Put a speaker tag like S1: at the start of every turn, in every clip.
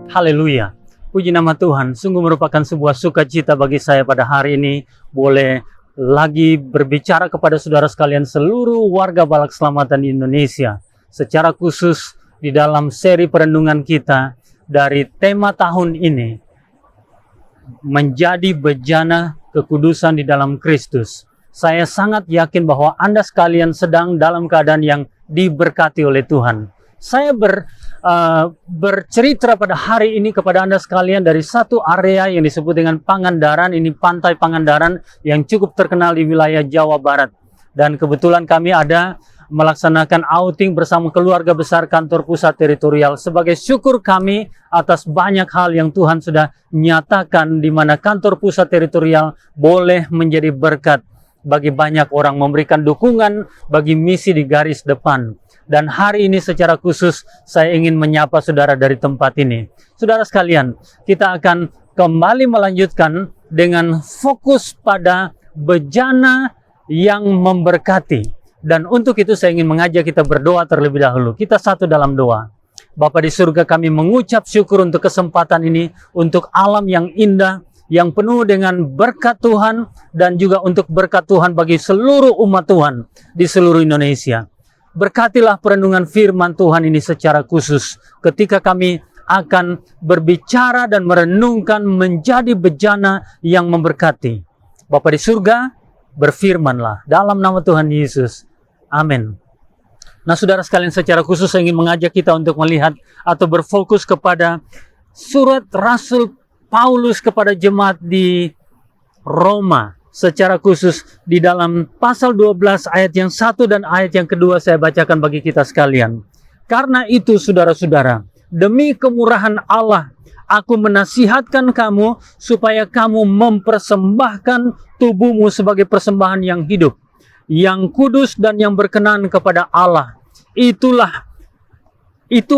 S1: Haleluya. Puji nama Tuhan. Sungguh merupakan sebuah sukacita bagi saya pada hari ini boleh lagi berbicara kepada saudara sekalian seluruh warga Balak Selamatan di Indonesia. Secara khusus di dalam seri perenungan kita dari tema tahun ini, menjadi bejana kekudusan di dalam Kristus. Saya sangat yakin bahwa Anda sekalian sedang dalam keadaan yang diberkati oleh Tuhan. Saya bercerita pada hari ini kepada Anda sekalian dari satu area yang disebut dengan Pangandaran. Ini pantai Pangandaran yang cukup terkenal di wilayah Jawa Barat. Dan kebetulan kami ada melaksanakan outing bersama keluarga besar kantor pusat teritorial. Sebagai syukur kami atas banyak hal yang Tuhan sudah nyatakan, di mana kantor pusat teritorial boleh menjadi berkat bagi banyak orang, memberikan dukungan bagi misi di garis depan. Dan hari ini secara khusus saya ingin menyapa saudara dari tempat ini. Saudara sekalian, kita akan kembali melanjutkan dengan fokus pada bejana yang memberkati. Dan untuk itu saya ingin mengajak kita berdoa terlebih dahulu. Kita satu dalam doa. Bapa di surga, kami mengucap syukur untuk kesempatan ini, untuk alam yang indah, yang penuh dengan berkat Tuhan, dan juga untuk berkat Tuhan bagi seluruh umat Tuhan di seluruh Indonesia. Berkatilah perenungan firman Tuhan ini secara khusus ketika kami akan berbicara dan merenungkan menjadi bejana yang memberkati. Bapa di surga, berfirmanlah dalam nama Tuhan Yesus. Amin. Nah, saudara sekalian, secara khusus saya ingin mengajak kita untuk melihat atau berfokus kepada surat Rasul Paulus kepada jemaat di Roma. Secara khusus di dalam pasal 12 ayat yang 1 dan ayat yang kedua saya bacakan bagi kita sekalian. Karena itu saudara-saudara, demi kemurahan Allah, aku menasihatkan kamu supaya kamu mempersembahkan tubuhmu sebagai persembahan yang hidup, yang kudus dan yang berkenan kepada Allah. Itu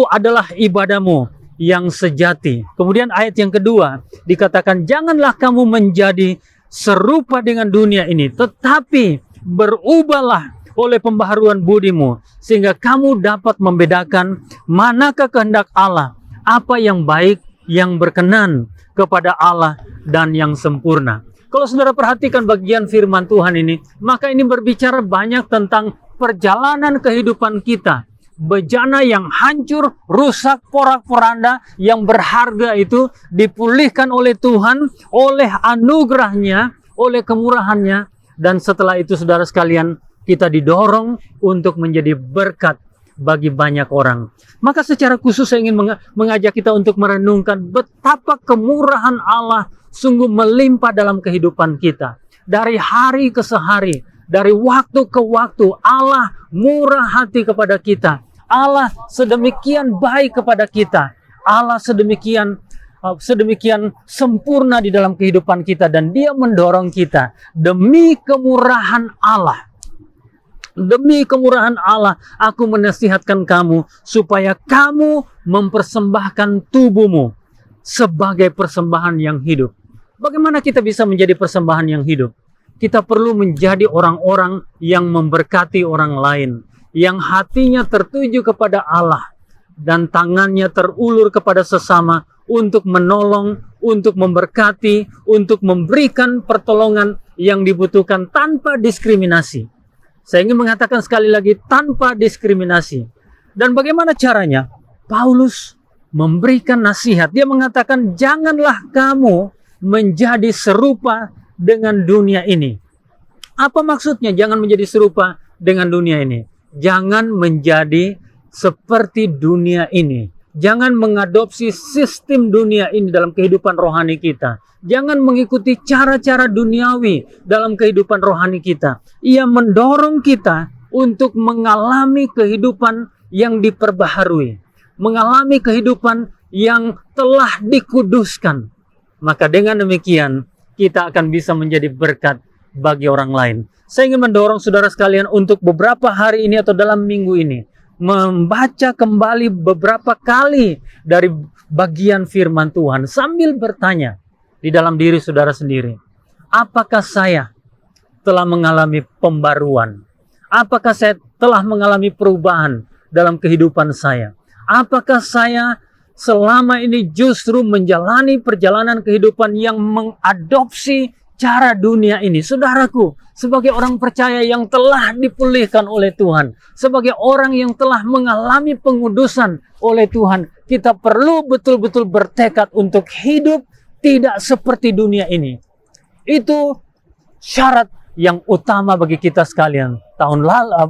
S1: adalah ibadahmu yang sejati. Kemudian ayat yang kedua dikatakan, janganlah kamu menjadi serupa dengan dunia ini, tetapi berubahlah oleh pembaharuan budimu, sehingga kamu dapat membedakan manakah kehendak Allah, apa yang baik, yang berkenan kepada Allah, dan yang sempurna. Kalau saudara perhatikan bagian firman Tuhan ini, maka ini berbicara banyak tentang perjalanan kehidupan kita. Bejana yang hancur, rusak, porak-poranda, yang berharga itu dipulihkan oleh Tuhan, oleh anugerahnya, oleh kemurahannya. Dan setelah itu saudara sekalian, kita didorong untuk menjadi berkat bagi banyak orang. Maka secara khusus saya ingin mengajak kita untuk merenungkan betapa kemurahan Allah sungguh melimpah dalam kehidupan kita. Dari hari ke hari, dari waktu ke waktu, Allah murah hati kepada kita. Allah sedemikian baik kepada kita. Allah sedemikian sempurna di dalam kehidupan kita, dan Dia mendorong kita demi kemurahan Allah. Demi kemurahan Allah, aku menasihatkan kamu supaya kamu mempersembahkan tubuhmu sebagai persembahan yang hidup. Bagaimana kita bisa menjadi persembahan yang hidup? Kita perlu menjadi orang-orang yang memberkati orang lain, yang hatinya tertuju kepada Allah dan tangannya terulur kepada sesama untuk menolong, untuk memberkati, untuk memberikan pertolongan yang dibutuhkan tanpa diskriminasi. Saya ingin mengatakan sekali lagi, tanpa diskriminasi. Dan bagaimana caranya? Paulus memberikan nasihat. Dia mengatakan, janganlah kamu menjadi serupa dengan dunia ini. Apa maksudnya jangan menjadi serupa dengan dunia ini? Jangan menjadi seperti dunia ini. Jangan mengadopsi sistem dunia ini dalam kehidupan rohani kita. Jangan mengikuti cara-cara duniawi dalam kehidupan rohani kita. Ia mendorong kita untuk mengalami kehidupan yang diperbaharui, mengalami kehidupan yang telah dikuduskan. Maka dengan demikian kita akan bisa menjadi berkat bagi orang lain. Saya ingin mendorong saudara sekalian untuk beberapa hari ini atau dalam minggu ini membaca kembali beberapa kali dari bagian firman Tuhan sambil bertanya di dalam diri saudara sendiri, apakah saya telah mengalami pembaruan? Apakah saya telah mengalami perubahan dalam kehidupan saya? Apakah saya selama ini justru menjalani perjalanan kehidupan yang mengadopsi cara dunia ini. Saudaraku, sebagai orang percaya yang telah dipulihkan oleh Tuhan, sebagai orang yang telah mengalami pengudusan oleh Tuhan, kita perlu betul-betul bertekad untuk hidup tidak seperti dunia ini. Itu syarat yang utama bagi kita sekalian.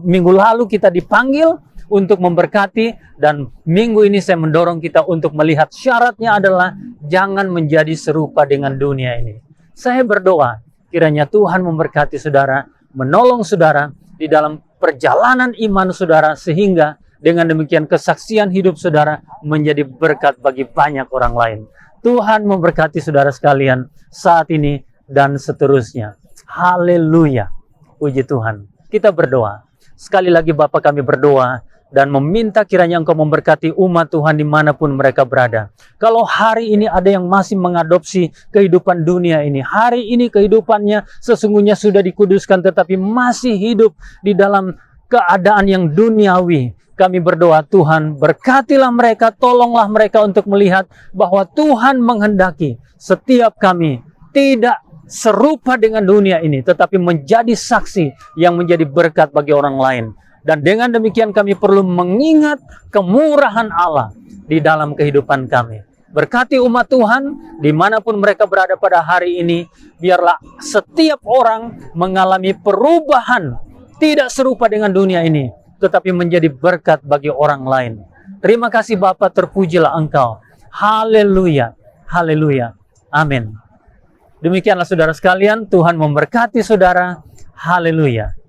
S1: Minggu lalu kita dipanggil untuk memberkati, dan minggu ini saya mendorong kita untuk melihat syaratnya adalah jangan menjadi serupa dengan dunia ini. Saya berdoa kiranya Tuhan memberkati saudara, menolong saudara di dalam perjalanan iman saudara, sehingga dengan demikian kesaksian hidup saudara menjadi berkat bagi banyak orang lain. Tuhan memberkati saudara sekalian saat ini dan seterusnya. Haleluya. Puji Tuhan. Kita berdoa. Sekali lagi Bapa, kami berdoa dan meminta kiranya Engkau memberkati umat Tuhan dimanapun mereka berada. Kalau hari ini ada yang masih mengadopsi kehidupan dunia ini, hari ini kehidupannya sesungguhnya sudah dikuduskan tetapi masih hidup di dalam keadaan yang duniawi, kami berdoa Tuhan berkatilah mereka, tolonglah mereka untuk melihat bahwa Tuhan menghendaki setiap kami tidak serupa dengan dunia ini, tetapi menjadi saksi yang menjadi berkat bagi orang lain. Dan dengan demikian kami perlu mengingat kemurahan Allah di dalam kehidupan kami. Berkati umat Tuhan dimanapun mereka berada pada hari ini. Biarlah setiap orang mengalami perubahan, tidak serupa dengan dunia ini, tetapi menjadi berkat bagi orang lain. Terima kasih Bapa, terpujilah Engkau. Haleluya, haleluya, amin. Demikianlah saudara sekalian, Tuhan memberkati saudara. Haleluya.